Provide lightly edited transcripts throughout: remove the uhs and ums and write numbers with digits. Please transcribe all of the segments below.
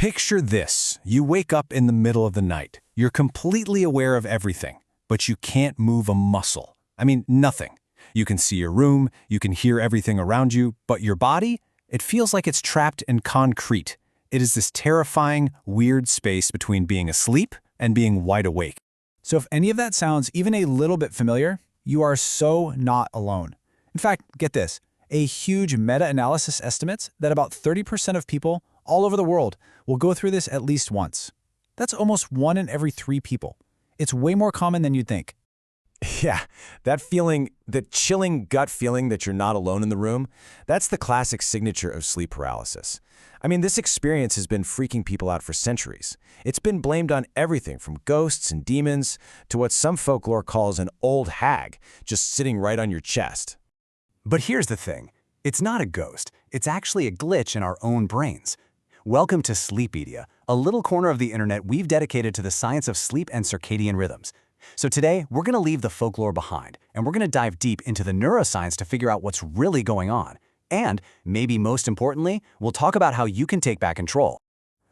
Picture this. You wake up in the middle of the night. You're completely aware of everything, but you can't move a muscle. I mean, nothing. You can see your room, you can hear everything around you, but your body? It feels like it's trapped in concrete. It is this terrifying, weird space between being asleep and being wide awake. So if any of that sounds even a little bit familiar, you are so not alone. In fact, get this. A huge meta-analysis estimates that about 30% of people all over the world will go through this at least once. That's almost 1 in every 3 people. It's way more common than you'd think. Yeah, that feeling, the chilling gut feeling that you're not alone in the room, that's the classic signature of sleep paralysis. I mean, this experience has been freaking people out for centuries. It's been blamed on everything from ghosts and demons to what some folklore calls an old hag, just sitting right on your chest. But here's the thing. It's not a ghost. It's actually a glitch in our own brains. Welcome to Sleepedia, a little corner of the internet we've dedicated to the science of sleep and circadian rhythms. So today, we're going to leave the folklore behind, and we're going to dive deep into the neuroscience to figure out what's really going on. And, maybe most importantly, we'll talk about how you can take back control.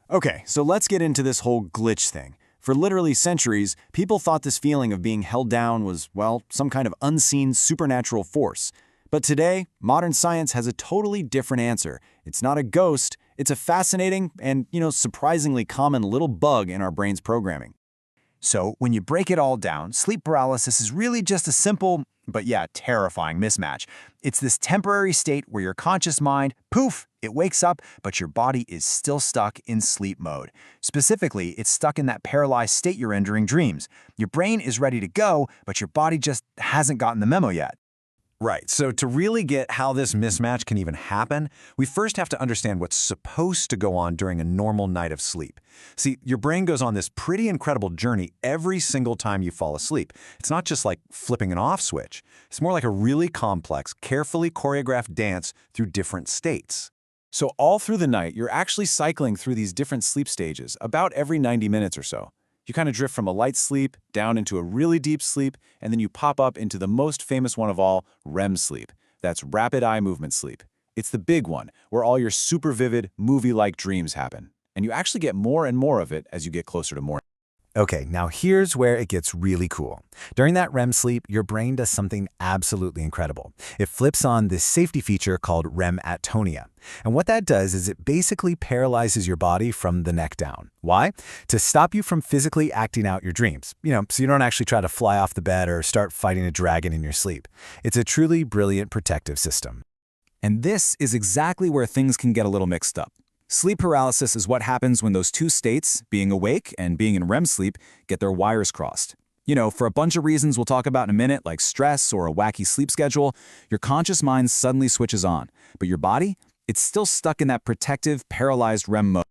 Okay, so let's get into this whole glitch thing. For literally centuries, people thought this feeling of being held down was, well, some kind of unseen supernatural force. But today, modern science has a totally different answer. It's not a ghost, it's a fascinating and, surprisingly common little bug in our brain's programming. So, when you break it all down, sleep paralysis is really just a simple, but terrifying mismatch. It's this temporary state where your conscious mind, poof, it wakes up, but your body is still stuck in sleep mode. Specifically, it's stuck in that paralyzed state you're in during dreams. Your brain is ready to go, but your body just hasn't gotten the memo yet. Right, so to really get how this mismatch can even happen, we first have to understand what's supposed to go on during a normal night of sleep. See, your brain goes on this pretty incredible journey every single time you fall asleep. It's not just like flipping an off switch. It's more like a really complex, carefully choreographed dance through different states. So all through the night, you're actually cycling through these different sleep stages about every 90 minutes or so. You kind of drift from a light sleep down into a really deep sleep, and then you pop up into the most famous one of all, REM sleep. That's rapid eye movement sleep. It's the big one, where all your super vivid, movie-like dreams happen. And you actually get more and more of it as you get closer to morning. Okay, now here's where it gets really cool. During that REM sleep, your brain does something absolutely incredible. It flips on this safety feature called REM Atonia. And what that does is it basically paralyzes your body from the neck down. Why? To stop you from physically acting out your dreams. So you don't actually try to fly off the bed or start fighting a dragon in your sleep. It's a truly brilliant protective system. And this is exactly where things can get a little mixed up. Sleep paralysis is what happens when those two states, being awake and being in REM sleep, get their wires crossed. For a bunch of reasons we'll talk about in a minute, like stress or a wacky sleep schedule, your conscious mind suddenly switches on, but your body, it's still stuck in that protective, paralyzed REM mode.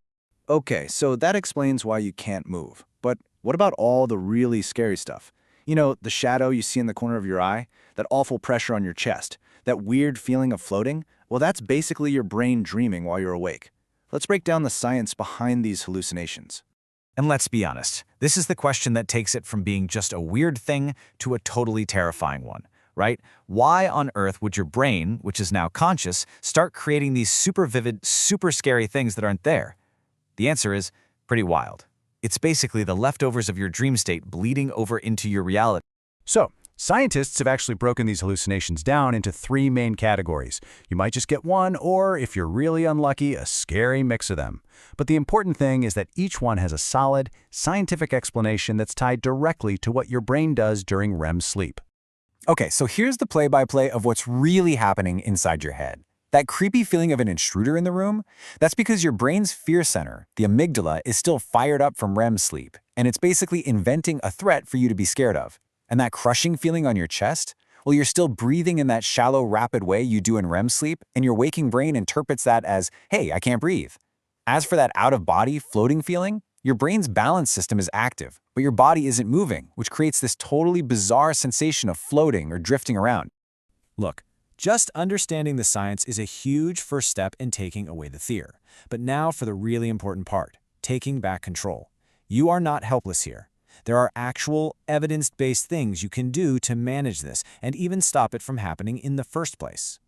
Okay, so that explains why you can't move. But what about all the really scary stuff? The shadow you see in the corner of your eye, that awful pressure on your chest, that weird feeling of floating? Well, that's basically your brain dreaming while you're awake. Let's break down the science behind these hallucinations. And let's be honest, this is the question that takes it from being just a weird thing to a totally terrifying one, right? Why on earth would your brain, which is now conscious, start creating these super vivid, super scary things that aren't there? The answer is pretty wild. It's basically the leftovers of your dream state bleeding over into your reality. So, scientists have actually broken these hallucinations down into 3 main categories. You might just get one, or if you're really unlucky, a scary mix of them. But the important thing is that each one has a solid, scientific explanation that's tied directly to what your brain does during REM sleep. Okay, so here's the play-by-play of what's really happening inside your head. That creepy feeling of an intruder in the room, that's because your brain's fear center, the amygdala, is still fired up from REM sleep, and it's basically inventing a threat for you to be scared of. And that crushing feeling on your chest? Well, you're still breathing in that shallow, rapid way you do in REM sleep, and your waking brain interprets that as, hey, I can't breathe. As for that out-of-body, floating feeling, your brain's balance system is active, but your body isn't moving, which creates this totally bizarre sensation of floating or drifting around. Look, just understanding the science is a huge first step in taking away the fear. But now for the really important part, taking back control. You are not helpless here. There are actual, evidence-based things you can do to manage this and even stop it from happening in the first place.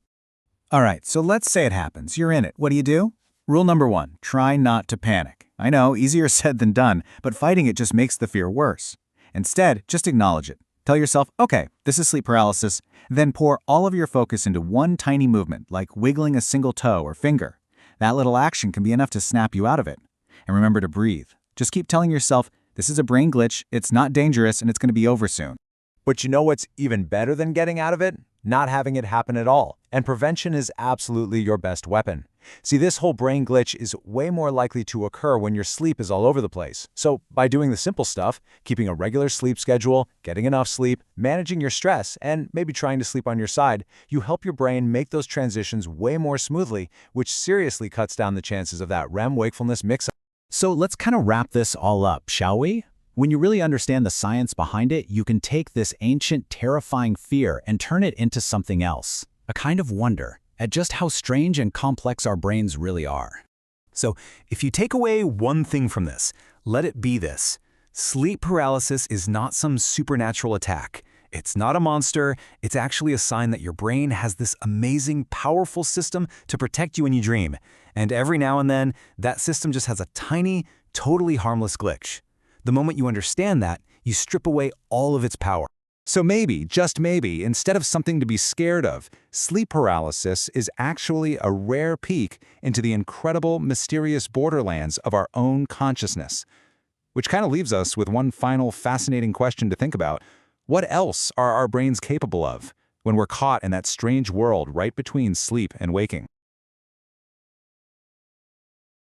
All right, so let's say it happens. You're in it. What do? Rule number 1, try not to panic. I know, easier said than done, but fighting it just makes the fear worse. Instead, just acknowledge it. Tell yourself, okay, this is sleep paralysis, then pour all of your focus into one tiny movement, like wiggling a single toe or finger. That little action can be enough to snap you out of it. And remember to breathe. Just keep telling yourself, this is a brain glitch, it's not dangerous, and it's going to be over soon. But you know what's even better than getting out of it? Not having it happen at all. And prevention is absolutely your best weapon. See, this whole brain glitch is way more likely to occur when your sleep is all over the place. So by doing the simple stuff, keeping a regular sleep schedule, getting enough sleep, managing your stress, and maybe trying to sleep on your side, you help your brain make those transitions way more smoothly, which seriously cuts down the chances of that REM wakefulness mix-up. So let's kind of wrap this all up, shall we? When you really understand the science behind it, you can take this ancient, terrifying fear and turn it into something else, a kind of wonder at just how strange and complex our brains really are. So, if you take away one thing from this, let it be this. Sleep paralysis is not some supernatural attack. It's not a monster, it's actually a sign that your brain has this amazing, powerful system to protect you when you dream. And every now and then, that system just has a tiny, totally harmless glitch. The moment you understand that, you strip away all of its power. So maybe, just maybe, instead of something to be scared of, sleep paralysis is actually a rare peek into the incredible, mysterious borderlands of our own consciousness. Which kind of leaves us with one final fascinating question to think about. What else are our brains capable of when we're caught in that strange world right between sleep and waking?